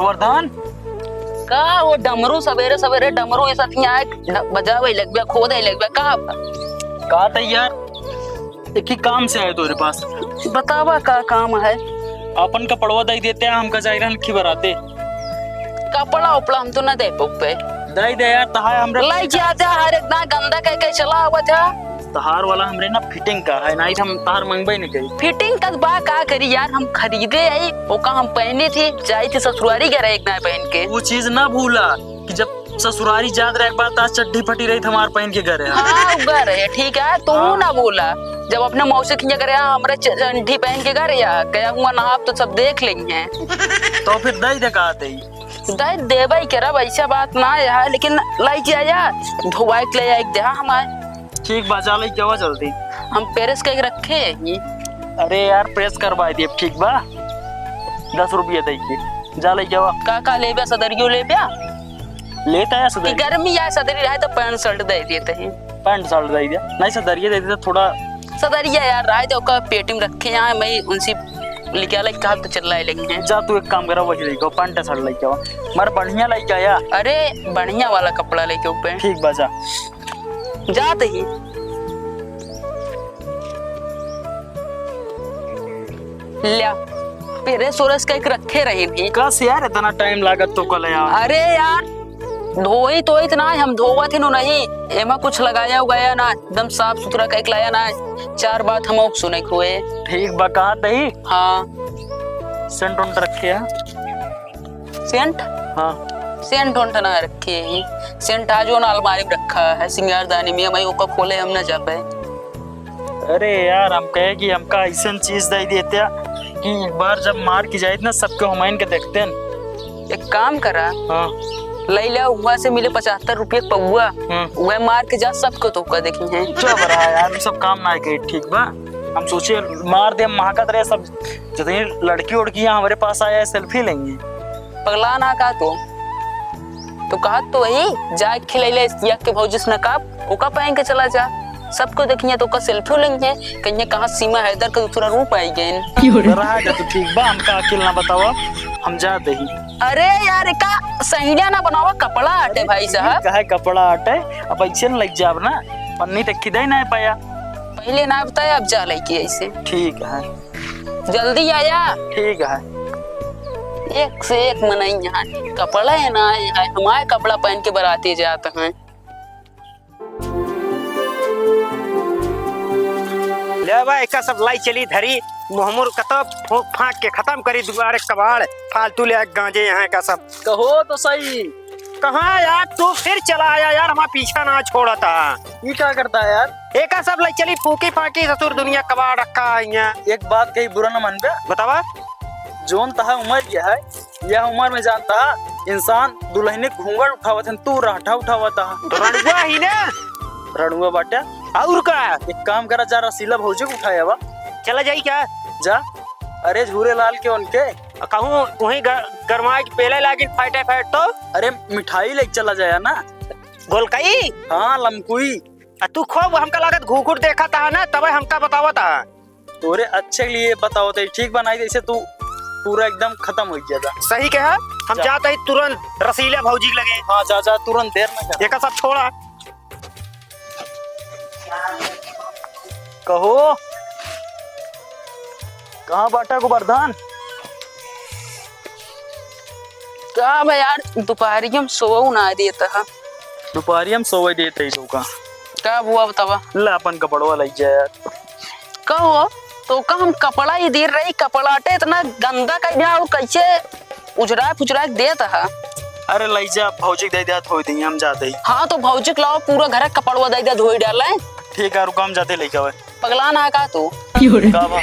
गोवर्धन का वो डमरू सवेरे सवेरे डमरू ये सतिया बजावे लग गया खोदे लग गया का तैयार एक ही काम से आए तेरे पास। बतावा का काम है। अपन का पड़वा दे देते हैं हमका जायरन की बराते कपड़ा उपड़ा हम तो न दे पे दे दे यार तहार हमरे लाई जाता हर इतना गंदा कह के चला हुआ था। तहार वाला हमरे ना फिटिंग का है नहीं हम तहार मंगबई नहीं करी। फिटिंग का बा का करी यार हम खरीदे आई ओका हम पहने थे जाई थे ससुरारी गए एक ना पहन के। वो चीज ना भूला कि जब ससुरारी जात रहे एक बार ताज चड्डी फटी रही हमार पहन के घर हाँ घर है ठीक है तू ना बोला जब अपने मौसी की जगह हमारे चड्डी पहन के घर या गया हुआ ना आप तो सब देख लेंगे। तो फिर दई दे का दई दे देवा ही करा वैसा बात ना है लेकिन लाई जाया धोवाई के ले दे हमारे ठीक बाजा लाई जावा जल्दी हम पेरिस के रखे ही। अरे यार प्रेस करवा दिए ठीक बा 10 रुपये दे के जा ले जावा का ले बिया सदरियो ले बिया लेता है सदरी गर्मी या सदरी रहे तो पैंट शर्ट दे देते हैं पैंट शर्ट दे दिया नहीं सदरिया दे देता थोड़ा सदरिया यार राय तो का पेटी में रखे यहाँ मैं उनसे लिखा लाइक कहा तो चल रहा है लेकिन जा तू एक काम करा वही लेके पैंट शर्ट लेके आओ मार बढ़िया लेके आया। अरे बढ़िया वाला कपड़ा लेके ऊपर ठीक बाजा जाते ही लिया पेरे सोरस का एक रखे रही थी कस यार इतना टाइम लागत तो कल यार। अरे यार धोई तो इतना हम धोवा थे नहीं एमा कुछ लगाया उगाया ना एकदम साफ सुथरा कह लाया ना 4 बात हम सुने हुए ठीक बा कहा दही हाँ सेंट उंट रखे है सेंट हाँ सेंट उंट ना रखे ही सेंट आज वो अलमारी में रखा है सिंगारदानी में मैं ओका खोले हम ना जा पाए। अरे यार हम कहे कि हमका ऐसा चीज दे देते कि एक बार जब मार की जाए ना सबके हुमायूं के देखते हैं। एक काम करा हाँ ले लिया वहाँ से मिले 75 रुपये पौआ वह मार के जा सबको तो का देखी है क्या बरा यार सब काम ना के ठीक बा हम सोचे मार दे महकत रहे सब जितनी लड़की उड़कियां हमारे पास आया सेल्फी लेंगी पगला ना का तो कहा तो वही जा खिले ले के भौजिस नकाब ओका पहन के चला जा सबको देखिए तो का सेल्फी लेंगे कहीं कहाँ सीमा हैदर का दूसरा रूप आई गए रहा तो ठीक बा हमका अकेल ना बताओ हम जाते ही। अरे यार का सहीड़ा ना बनावा कपड़ा आटे भाई साहब कहे कपड़ा आटे अब ऐसे न लग जाब ना पन्नी तक खिदे ना पाया पहले ना बताया अब जा लेके ऐसे ठीक है जल्दी आया ठीक है एक से एक मनाई यहाँ कपड़ा है ना हमारे कपड़ा पहन के बराती जाते हैं। ले भाई का सब लाई चली धरी मोहमुर कतब फूक फाक के खत्म करी दुआरे कबाड़ फालतू ले गांजे यहाँ का सब कहो तो सही कहाँ यार तू फिर चला आया यार हमारा पीछा ना छोड़ा था ये क्या करता है यार एक सब लाई चली फूकी फाकी ससुर दुनिया कबाड़ रखा है एक बात कही बुरा न मन पे बतावा जोन तहा उम्र यह है यह उम्र में जानता इंसान दुल्हने घूंघट उठावत है तू राठा उठावत तो रणुआ ही ना रणुआ बाटा और का एक काम करा जा रसीला भौजी को उठाया वा चला जाई क्या जा अरे झूरे लाल के उनके कहूँ वही गरमा के पहले लागिन फाइटे फाइट तो अरे मिठाई लेके चला जाया ना गोलकाई हाँ लमकुई तू खूब हमका लागत घूघूट देखा था ना तब हमका बतावा था तोरे अच्छे के लिए बताओ तो ठीक बनाई जैसे तू पूरा एकदम खत्म हो गया था सही कहा हम जाते ही तुरंत रसीला भौजी लगे हाँ जा जा तुरंत देर ना कर एक सब छोड़ा कहो कहाँ बाटा गोवर्धन क्या भाई यार दोपहरी हम सोवो ना देता है दोपहरी हम सोवे देते ही तो का क्या हुआ बतावा ला अपन कपड़वा लग जाए यार कहो तो का हम कपड़ा ही दे रही कपड़ाटे इतना गंदा कर दिया और कैसे उजरा देता है। अरे लई जा भौजी दे दिया थोड़ी दी हम जाते ही हाँ तो भौजी लाओ पूरा घर कपड़वा दे दिया धोई डाला है ठीक है रुका हम जाते लेके आवे पगला ना का तू का बा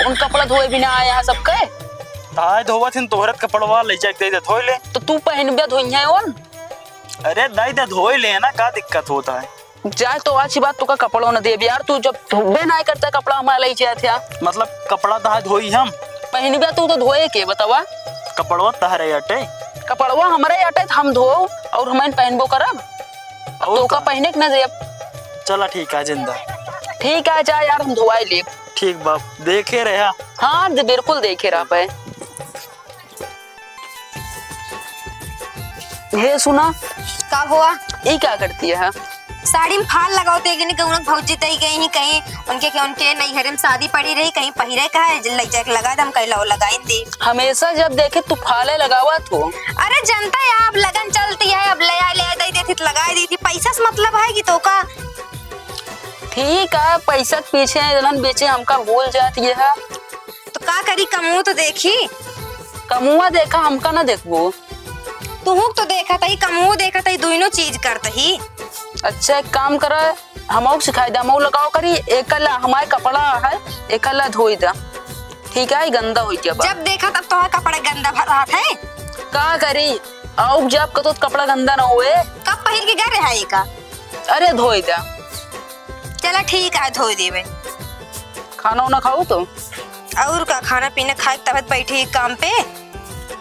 उन कपड़ा धोए बिना आया सबके ताय धोवा थिन तोहरत कपड़वा ले जा दे दे थोई ले तो तू पहन बिया धोई है ओन अरे दे दे धोई ले ना का दिक्कत होता है जाए तो अच्छी बात तू का कपड़ा न दे यार तू जब धोबे ना करता कपड़ा हमारा ले जाए मतलब कपड़ा दाय धोई हम पहन बिया तू तो धोए के बतावा कपड़वा तहरे अटे कपड़वा हमारे अटे हम धो और हम पहनबो करब तो का पहने के ना दे चला ठीक है जिंदा ठीक है जा यार हम धोवाई ले ठीक बाप देखे रहा हाँ बिल्कुल देखे रहा पे हे सुना, का हुआ? ये क्या करती है? साड़ी में फाल लगाओ तो कि कहीं भौजी तई गई ही कहीं उनके नैहरे में शादी पड़ी रही कहीं पहिरे का है लइजा के लगा दम कहीं लगाई दे। हमेशा जब देखे तू फाले लगावा तो। अरे जनता है आप लगन चलती है अब ले दे देती तो लगा दी थी पैसा से मतलब है कि तो का ठीक है पैसा के पीछे जलन बेचे हमका बोल जाती है तो का करी कमू तो देखी कमुआ देखा हमका ना देखबो तू तो देखा तई कमू देखा तई दोनों चीज करत ही। अच्छा एक काम कर हमको सिखाई दा मऊ लगाओ करी एकला हमारे कपड़ा है एकला धोई दा ठीक है गंदा हो गया जब देखा तब तो कपड़ा गंदा भर रहा है का करी आओ जब कतो कपड़ा गंदा ना हुए कब पहिर के गए है का अरे धोई दा चला ठीक है धो देवे। खाना वाना खाओ तो और का खाना पीना खाए तब बैठी काम पे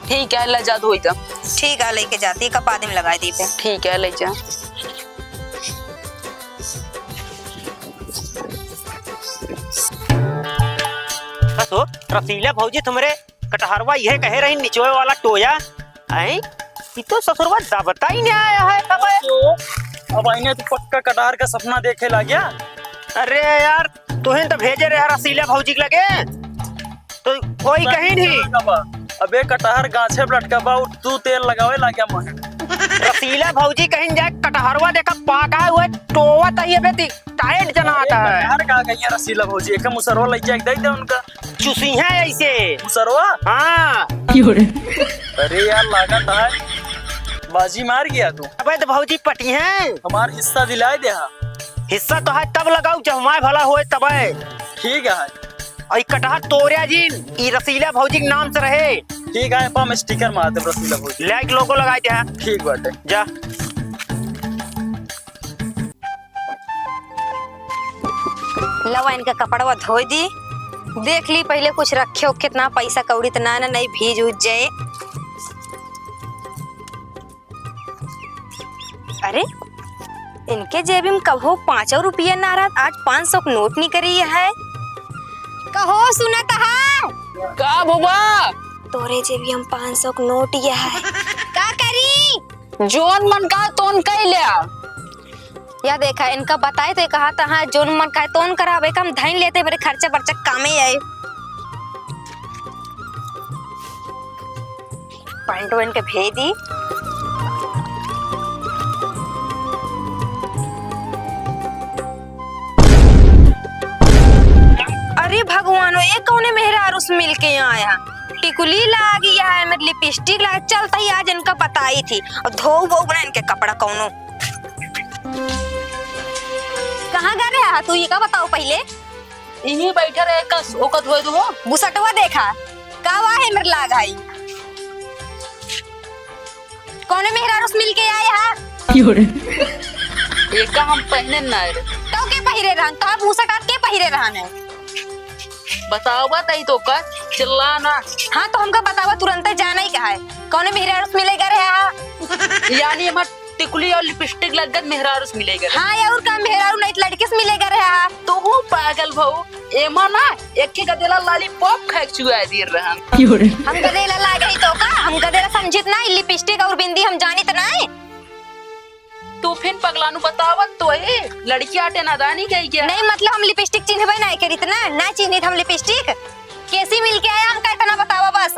ठीक है ले जा धोई दा ठीक है लेके जाती है कपा में लगा दी पे ठीक है ले जा। बसो रसीला भौजी तुम्हारे कटहरवा यह कहे रही निचोए वाला टोया आई ये तो ससुरवा दाबता ही नहीं आया है अब आईने तो पक्का कटार का सपना देखे ला गया। अरे यार तुहे तो भेजे रहे रसीला भौजी के लगे तो कोई कहीं नहीं अबे कटहर गाछे पर लटका बा तू तेल लगावे ला गया मोहे रसीला भौजी कहीं जाए कटहरवा देखा पाका हुआ टोवा तही अबे टाइट जना आता है यार का गई रसीला भौजी एक मुसरवा लग जाए दे दे उनका चुसी है ऐसे मुसरवा। हाँ अरे यार लागत है बाजी मार गया तू। अबे तो भौजी पटी है हमार हिस्सा दिलाए दे हिस्सा तो है तब लगाऊ जब हमारे भला हुए तब ठीक है और कटहर तोरिया जी ई रसीला भौजी के नाम से रहे ठीक है हम स्टिकर मार दे रसीला भौजी लाइक लोगो लगाए थे ठीक बाटे जा लवा इनका कपड़वा धो दी देख ली पहले कुछ रखे हो कितना पैसा कौड़ी तो ना नहीं भीज उज जाए। अरे इनके जेब में कहो 5 रुपया ना रहा आज 500 का नोट नहीं करी है कहो सुना कहा का बुबा तोरे जेबी हम 500 का नोट ये है का करी जोन मन का तोन कह लिया या देखा इनका बताए तो कहा था हाँ जोन मन का तोन करावे का हम धन लेते मेरे खर्चा बर्चा कामे आए पॉइंट इनके भेज दी। अरे भगवानो ये कौन मेहरा अरुस मिल के यहाँ आया टिकुली ला गया है मेरे लिपस्टिक ला चलता ही आज इनका बताई थी और धो बना इनके कपड़ा कौनो कहाँ गा रहा है तू ये का बताओ पहले इन्हीं बैठे रहे कस ओकत होए दो बुसटवा देखा कावा है मेरे लाग आई कौन मेहरा अरुस मिल के आया है एक का हम पहने ना रे तो के पहिरे रहन तो बुसट के पहिरे रहन है बताओ बताई तो का चिल्लाना हाँ तो हमका बतावा तुरंत जाना ही कहा है कौन मेहरा अरुस मिलेगा रहा यानी हमार टिकुली और लिपस्टिक लगत मेहरारूस मिलेगा हाँ यार का मेहरारू नहीं लड़के से मिलेगा रहा तो वो पागल भाऊ एमा ना एक के गदेला लॉलीपॉप खाक चुआ दी रहन हम गदेला लागे ही तो का हम गदेला समझित ना लिपस्टिक और बिंदी हम जानित ना तू फिर पगलानु बतावत तो है लड़की आटे नादानी गई क्या नहीं मतलब हम लिपस्टिक चिन्हबे नहीं करित ना चिन्हित हम लिपस्टिक कैसी मिल के आया हम का इतना बतावा बस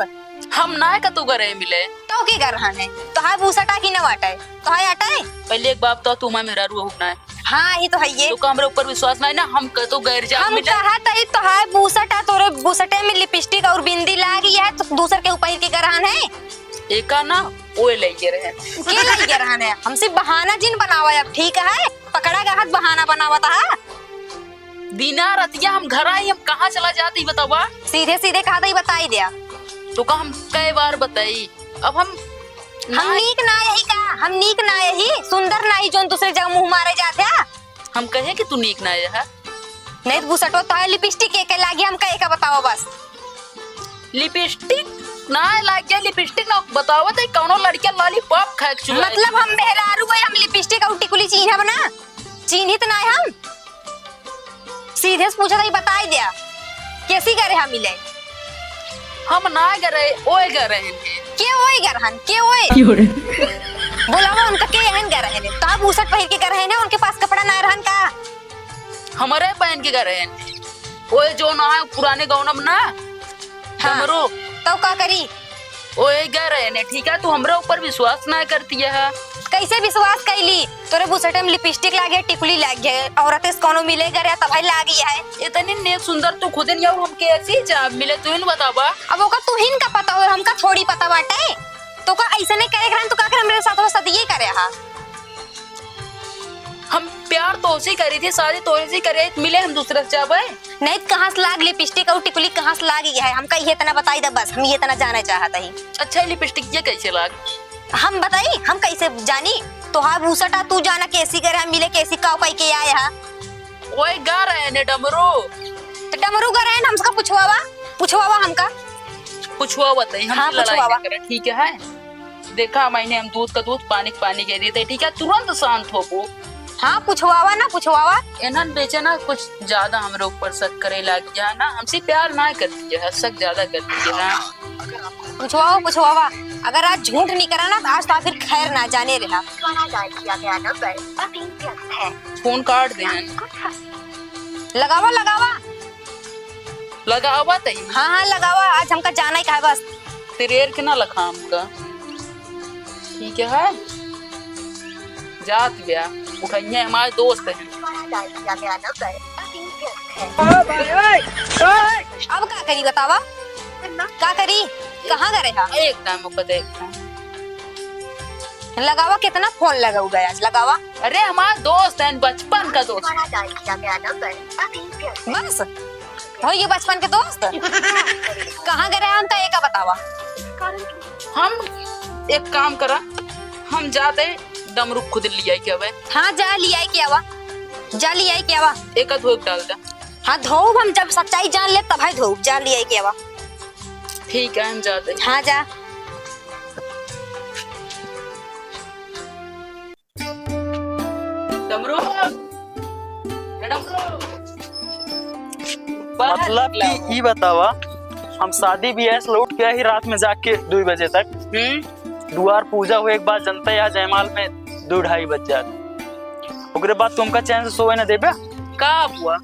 हम ना का तू करे मिले तो की कर रहन है तो हाय भूसटा की न वाटा है तो हाय आटा है पहले एक बात तो तू मैं मेरा रू होना है हाँ ये तो है ये तो हमरे ऊपर विश्वास नहीं ना हम का तो गैर जा हम मिले कहा तई तो हाय भूसटा तोरे भूसटे में लिपस्टिक और बिंदी लागी है तो दूसर के ऊपर की कर रहन है एका ना ओए लेके रहे के लगे रहन है हमसे बहाना जिन बनावा अब ठीक है पकड़ा गया हाथ बहाना बनावा था बिना रतिया हम घर आई हम कहाँ चला जाती बतावा सीधे सीधे कहा था बताई दिया तो का हम कई बार बताई अब हम नीक ना यही का हम नीक ना यही सुंदर ना ही जो दूसरे जगह मुंह मारे जाते हैं हम कहे कि तू नीक ना है नहीं तो बुसटो तो है लिपस्टिक के लागी हम कहे का बताओ बस लिपस्टिक ना लाग गया लिपस्टिक ना बताओ तो कौनो लड़किया लॉलीपॉप खाक चुका मतलब हम मेहरारू है हम लिपस्टिक और टिकुली चिन्ह बना चिन्हित ना है हम सीधे से पूछा था बताई दिया कैसी करे हम मिले हम ना करे ओए करे के ओए गरहन के ओए बूसट पहिर के कर रहे हैं उनके पास कपड़ा ना रहन का। हमारे पहन के गए रहे ओए जो ना है पुराने गौनम ना हमरो तो का करी? ओए गए रहे ने ठीक है, तू हमरे ऊपर विश्वास ना करती है। कैसे विश्वास कैली? तोरे बुसटे में लिपस्टिक लागे, टिकुली लागे, औरत से कोनो मिले करे तब लागी है। इतनी नेक सुंदर तू खुद नहीं हम कैसी जा मिले तू ही बतावा। अब ओका तू हिन का पता हो, हमका थोड़ी पता बाटे। तो का ऐसे नहीं करे करन, तो का करे मेरे साथ सदिए करे हा। हम प्यार तो उसी करी थी, शादी तो उसी करे, मिले हम दूसरे से जावे नहीं। कहाँ से लाग लिपस्टिक और टिकुली कहाँ से लागी है हमका ये तना बताई दे, बस हम ये तना जाना चाहत ही। अच्छा लिपस्टिक ये कैसे लाग हम बताई, हम कैसे जानी? तो हाँ भूसटा तू जाना कैसी करे, हम मिले कैसी काव कई के आए हा। ओए गा रहे ने डमरू तो डमरू गा रहे हैं, हमका पूछवावा हमका पूछवा बताई हम हाँ, लड़ाई पूछवावा। ना करें ठीक है। देखा मैंने हम दूध का दूध पानी का पानी कह देते ठीक है, तुरंत शांत हो वो। हाँ पूछवावा ना पूछवावा। इन्हन बेचे ना कुछ ज्यादा हमरे ऊपर शक करे लग गया ना, हमसे प्यार ना करती है, शक ज्यादा करती है ना। पूछवावा अगर आज झूठ नहीं करा ना तो आज तो फिर खैर ना जाने रहा। फोन काट दे लगावा लगावा तई हाँ हाँ लगावा, आज हमका जाना ही का है बस। तिरेर के ना लखा हमका ठीक है। जात गया उठाइए हमारे दोस्त है। अब का करी बतावा, का करी? कहाँ गए हा? एकदम एकदम लगावा, कितना फोन लगाऊ गया आज लगावा। अरे हमारा दोस्त है, बचपन का दोस्त। बस हो ये बचपन के दोस्त। कहाँ गए हम तो एक बतावा। हम एक काम करा, हम जाते डमरू खुद लिया क्या वे। हाँ जा लिया क्या वा, जा लिया क्या वा। एक धोप डाल दे। हाँ धोब, हम जब सच्चाई जान ले तब है धोब, जा लिया क्या वा। ठीक है हम जाते। हाँ जा। डमरू मतलब कि ई बतावा, हम शादी भी ऐसे लौट गया ही रात में जाके 2 बजे तक। द्वार पूजा हुए एक बार जनता या जयमाल में 2-2:30 बज जाते। ओकरे बाद तुमका चैन से सोए न देबे का हुआ?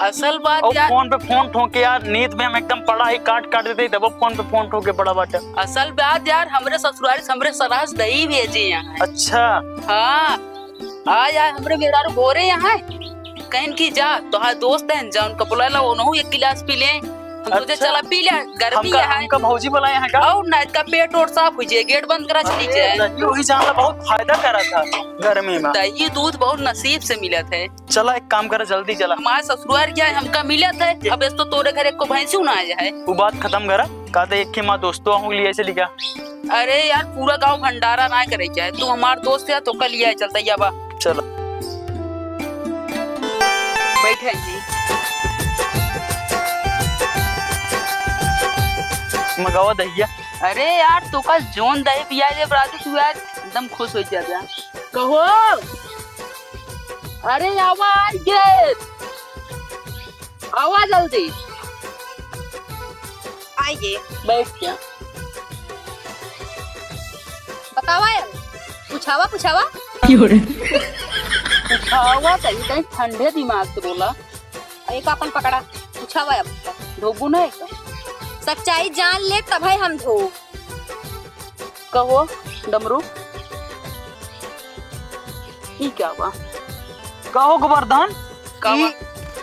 असल बात और यार, फोन पे फोन ठोके यार, नींद में हम एकदम पड़ा ही काट देते तब फोन पे फोन ठोके पड़ा बाटे। असल बात यार हमरे ससुराल हमरे सरास दही भेजे यहाँ। अच्छा हाँ आ यार हमरे मेरा बोरे यहाँ कहीं की जा तो हाँ दोस्त है जा उनका बुला लो, उन्होंने एक गिलास पी ले, हम तुझे अच्छा। चला पी ले, गर्मी है हमका भौजी बुलाए हैं का? और नाइट का पेट और साफ हो जाए, गेट बंद करा चली जाए। दही वही जानला बहुत फायदा करा था गर्मी में। दही दूध बहुत नसीब से मिला थे। चला एक काम करे, जल्दी चला। हमारे ससुराल क्या है हमका मिला था, अब इस तो तोरे घर एक को भैंसी ना आया है। वो बात खत्म करा, कहते एक के माँ दोस्तों हूँ लिए से लिखा। अरे यार पूरा गांव भंडारा ना करे क्या है, तू हमार दोस्त है तो कल लिया चलता या बा। चलो बैठे जी मगावा दहिया। अरे यार तो का जोन दही पिया दे बराती तू यार एकदम खुश हो जाता है। कहो अरे आवाज गे आवाज जल्दी आइए बैठ क्या बतावा यार, पूछावा आवाज कहीं कहीं ठंडे दिमाग से बोला। एक अपन पकड़ा, पूछावा अब धोबू नहीं का सच्चाई जान ले तब है हम धो। कहो डमरू ई क्या बा कहो गोवर्धन, कावा?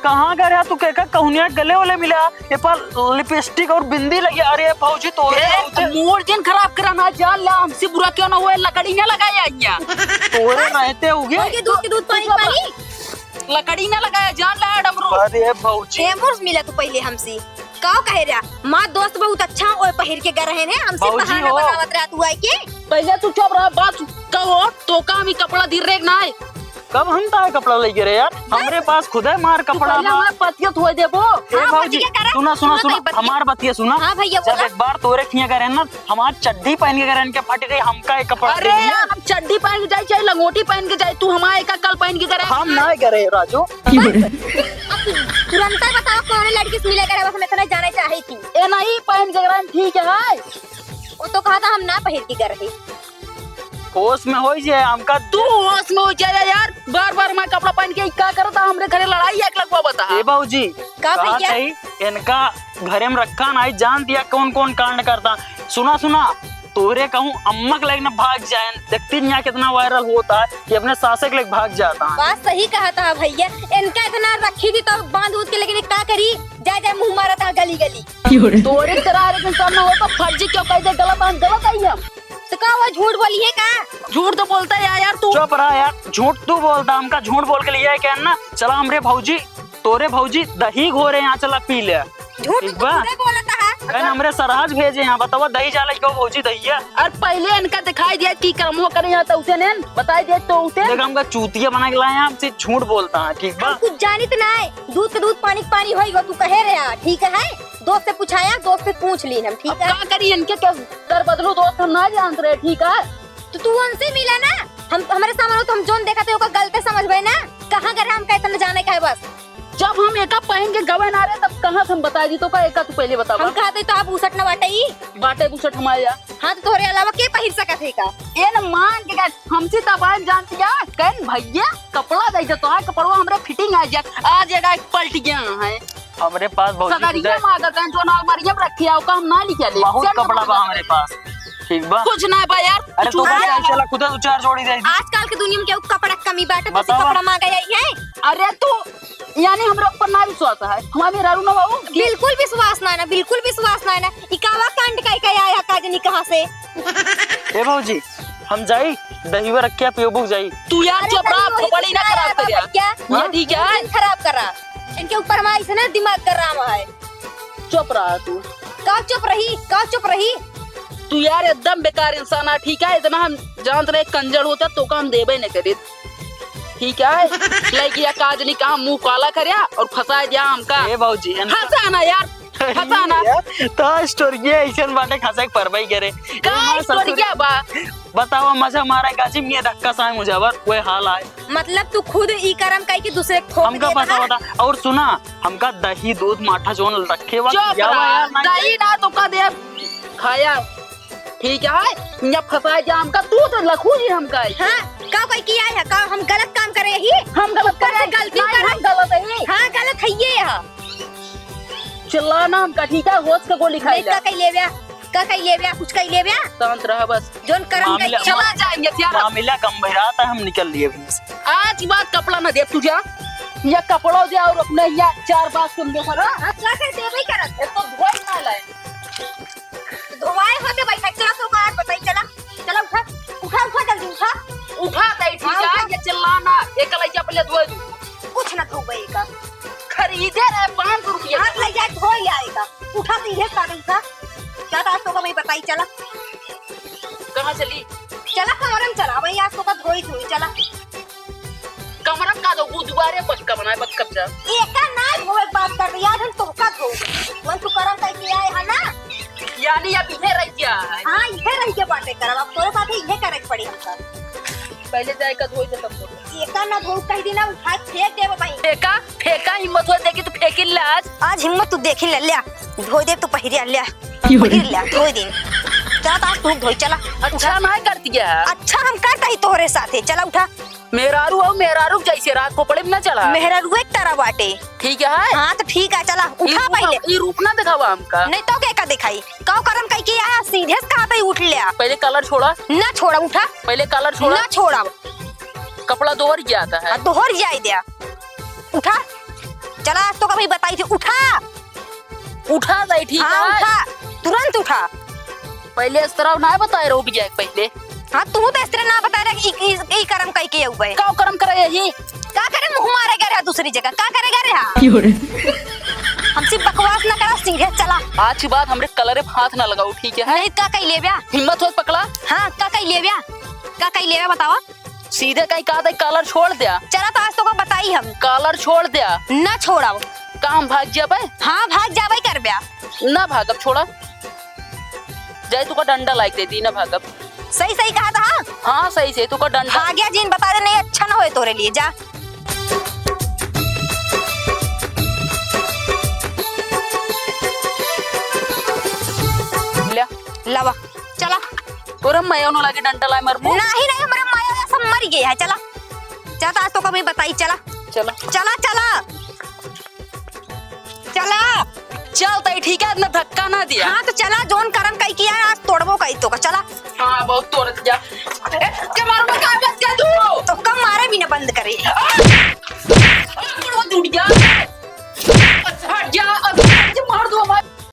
कहाँ गए रहा तू? क्या कहुनिया गले वाले मिला ये पर लिपस्टिक और बिंदी लगी। अरे फौजी तो मूड दिन खराब कराना जान ला, हमसे बुरा क्यों ना हुआ, लकड़ी ना लगाया यहाँ तोरे रहते होगे। के दूध पानी लकड़ी ना लगाया जान ला डमरू। अरे फौजी एमोर्स मिला तू पहले हमसे का कहे रहा, माँ दोस्त बहुत अच्छा ओए पहिर के गए रहे हैं हमसे भौजी बहाना हो। बनावत रहा तू आई के। पहले तू चुप रहा, बात कहो तो का भी कपड़ा दी रेग ना है। कब हम तार कपड़ा लेके रहे यार, हमरे पास खुद है मार कपड़ा। पहले हमारे पतियत हुए देबो। ए हाँ, भौजी बतिया करा। सुना सुना हमार बतिया सुना। हाँ भैया जब बोला। एक बार तोरे खिया करे ना, हमार चड्डी पहन के करे इनके फट गई, हमका एक कपड़ा अरे दे दिया। यार हम चड्डी पहन के जाए चाहे लंगोटी पहन के जाए, तू हमारे का कल पहन के करे। हम ना करे राजू। तुरंत बताओ कौन लड़की से मिले करे, बस मैं इतना जाना चाही थी। ए नहीं पहन के करे ठीक है। वो तो कहा था हम ना पहिर के गए रहे। होश में हो जाए हमका तू होश में हो जाए यार, बार बार मैं कपड़ा पहन के क्या करता हमरे घरे लड़ाई एक लगवा बता। ए बाबूजी का कहा भैया? सही इनका घरे में रखा ना जान दिया कौन कौन कांड करता। सुना सुना तोरे कहूँ अम्मक लेग न भाग जाए, देखती नहीं कितना वायरल होता है कि अपने सासे के लेग भाग जाता है। बात सही कहा था भैया, इनका इतना रखी थी तो बांध उठ के, लेकिन क्या करी जाए जाए मुंह मारा था गली गली। तोरे तरह रे इंसान ना हो तो फर्जी क्यों कह दे, गलत हम गलत आई हम। तो का वो झूठ बोली है का? झूठ तो बोलता है यार तू। चुप रहा यार, झूठ तू बोलता, हमका झूठ बोल के लिए कहना चला हमरे भौजी तोरे भौजी दही घोरे यहाँ चला पी ले। झूठ ठीक तो बा? पूरे बोलता है। कहन हमरे सरहज भेजे यहाँ बतावा दही जाला क्यों भौजी दही है। और पहले इनका दिखाई दिया की कर्मो करे यहाँ तो उसे ने बताई दे तो उसे देख हमका चूतिया बना के लाए हैं, हमसे झूठ बोलता है। ठीक बा? हम कुछ जानित ना है, दूध का दूध पानी का पानी होइगो तू कहे रे यार, ठीक है? दोस्त से पूछाया, दोस्त से पूछ ली हम, ठीक अब है? क्या करी इनके क्या कर बदलो, दोस्त हम ना जानते रहे। ठीक है तो तू उनसे मिला ना, हम हमारे सामने हो तो हम जोन देखा थे ओका गलत समझ गए ना। कहाँ करे हम कहते न जाने का है बस। जब हम एका पहन के गवे ना रहे तब कहाँ से हम बता दी तो का एका तू पहले बता। हम कहते तो आप उसट न बाटई। बाटे बुसट हमारे यहाँ हाँ तो तोरे अलावा के पहिर सकत है का? ये न मान के गए हमसे तबान जानती है कहन भैया कपड़ा दे दे तो कपड़वा हमरे फिटिंग आ जा आज जगह पलट गया है। हमारे पास भौजी सगरिया मांगा कहन जो ना मरियम रखी है का हम ना लिखा ले बहुत कपड़ा बा हमारे पास। ठीक बा? कुछ ना बा यार। अरे तू चुप रह। चला खुद चार जोड़ी दे दी। आजकल के दुनिया में क्या कपड़ा कमी बाटे, तो बतावा। कपड़ा मांगा जाई है? अरे तू यानी हमरा ऊपर ना विश्वास है, हमारे रारू ना बाबू बिल्कुल विश्वास ना है ना, बिल्कुल विश्वास ना है ना। इकावा कांड का आया काजनी कहाँ से? ए भौजी हम जाई दहीवा रखिया पियो जाई। तू यार अरे चुप रहा, तभी वही खोपड़ी ना दिखा खराब रहा कर यार। भैया। ये ठीक है दिन खराब कर रहा, इनके ऊपर हमारा इसने दिमाग कर रहा है। चुप रहा तू। का चुप रही, का चुप रही? तू यार एकदम बेकार इंसान है। ठीक है इतना हम जानते रहे कंजर होता तो का हम देबे न करी। ठीक है लड़किया काजनी का मुंह काला करया और फंसा दिया हमका। ए भौजी फंसाना यार फंसाना तो स्टोरी ऐसन बाटे खसे परबई करे का स्टोरी क्या बा। बताओ मजा मारा गाजी में धक्का साए मुझावर कोई हाल आए। मतलब तू खुद ई करम कई के दूसरे को ठोक हमका देता पता है? होता और सुना हमका दही दूध माठा जोन रखे वक्त चुप यावा रहा, यार ना दही ना तो का दे खाया। ठीक है यहाँ फंसा दिया हमका, तू तो लखू जी हमका। हाँ का कोई किया है का? हम गलत काम करे ही? हम गलत कर रहे हैं, गलती नहीं, कर हम गलत है। हाँ गलत है ये है। चिल्लाना हमका ठीक है, होश का गोली खाई नहीं का कई ले ब्या, का कई ले ब्या, कुछ कई ले ब्या, शांत रहा बस। जोन करम कई मामला- किया। चला जाएंगे यार। मामला कम भरा था हम निकल लिए भी से। आज की बात कपड़ा न दे तुझे, ये कपड़ा दे और अपने यहाँ चार बात सुन दे सर। हाँ क्या करते हैं भाई करत? तो धोई ना लाए। धोवाए होते भाई, चला तो कार बताई, चला चला उठा उठा उठा जल्दी उठा। उठा दे ठीक हाँ, है, उठा। ये चिल्लाना एक लइका पहले धोई दू। कुछ ना धो भाई का, खरीदे रहे 500 रुपया। हाथ ले जाए धो ले आएगा। उठा तो ये काट उठा, क्या था आज तो का मैं बताई, चला कहाँ चली चला कमरम चला भाई, आज तो का धोई धोई चला। कमरा का दो वो दोबारे पक्का बनाए बस कब जा। एका ना धोए बात कर रही यार, हम तो का धो मन तो करम कई के आए है ना। यानी अब इधर रह गया है। हाँ इधर रह के बातें करब, अब तोरे साथ इहे करे के पड़ी हमका। पहले जाएगा धोई दे तब तो। एका ना धो कह दी ना, उठा फेंक दे भाई। फेंका फेंका हिम्मत हो देखी तो फेंकी ले आज हिम्मत तू देखी ले लिया, धो दे तो पहिरिया लिया, पहिर लिया धोई दिन। चला तो आज तू धोई चला। अच्छा ना करती है। अच्छा हम करता ही तोहरे साथे, चला उठा। मेहरारू हो मेहरारू जैसे रात को पड़े ना चला। मेहरा रुए तारा बाटे। ठीक है हाँ तो ठीक है चला उठा पहले। ये रूप ना दिखावा हमका। नहीं तो क्या दिखाई, काव करम कई के आया सीधे से कहा पे उठ लिया। पहले कलर छोड़ा, ना छोड़ा उठा, पहले कलर छोड़ा, ना छोड़ा, कपड़ा दोहर गया था है। दोहर जाई दिया। उठा चला आज तो कभी बताई थी, उठा। उठा दे ठीक हाँ है। उठा, तुरंत उठा। पहले इस तरह ना बताए रहो भी जाए पहले। हाँ तू तो इस तरह ना बता रहा कि ई करम कई के हुए। का कर्म करे यही का करे मुंह मारेगा रे दूसरी जगह, का करेगा रे? हमसे बकवास ना करा, सीधे चला। आज की बात हमरे कलर पे हाथ ना लगाओ ठीक है। नहीं का कई ले ब्या। हिम्मत हो पकड़ा। हाँ का कई ले ब्या, का कई ले ब्या बतावा। सीधे कहीं कहा था कलर छोड़ दिया। चला तो आज तो का बताई हम, कलर छोड़ दिया ना छोड़ा। काम भाग जा भाई। हाँ भाग जावे कर ब्या। ना भागब छोड़ा जाए तू का डंडा लाइक दे दी ना भागब। सही सही कहा था। हाँ हाँ सही से तू का डंडा। भाग गया जीन बता दे, नहीं अच्छा ना होए तोरे लिए, जा। लिया लवा चला। तोरा माया न लागे डंडा लाए मरबो नहीं नहीं हमारा माया सब मर गया है। चला चला आज तो कभी बताई। चला चला चला चला चला चल तई ठीक है, इतना धक्का ना दिया। हाँ तो चला जोन करम कई किया है आज तोड़बो कई तो का। चला हाँ बहुत तोड़ दिया। ए, के मारो का बच गया तू। तो कम मारे भी ना बंद करे।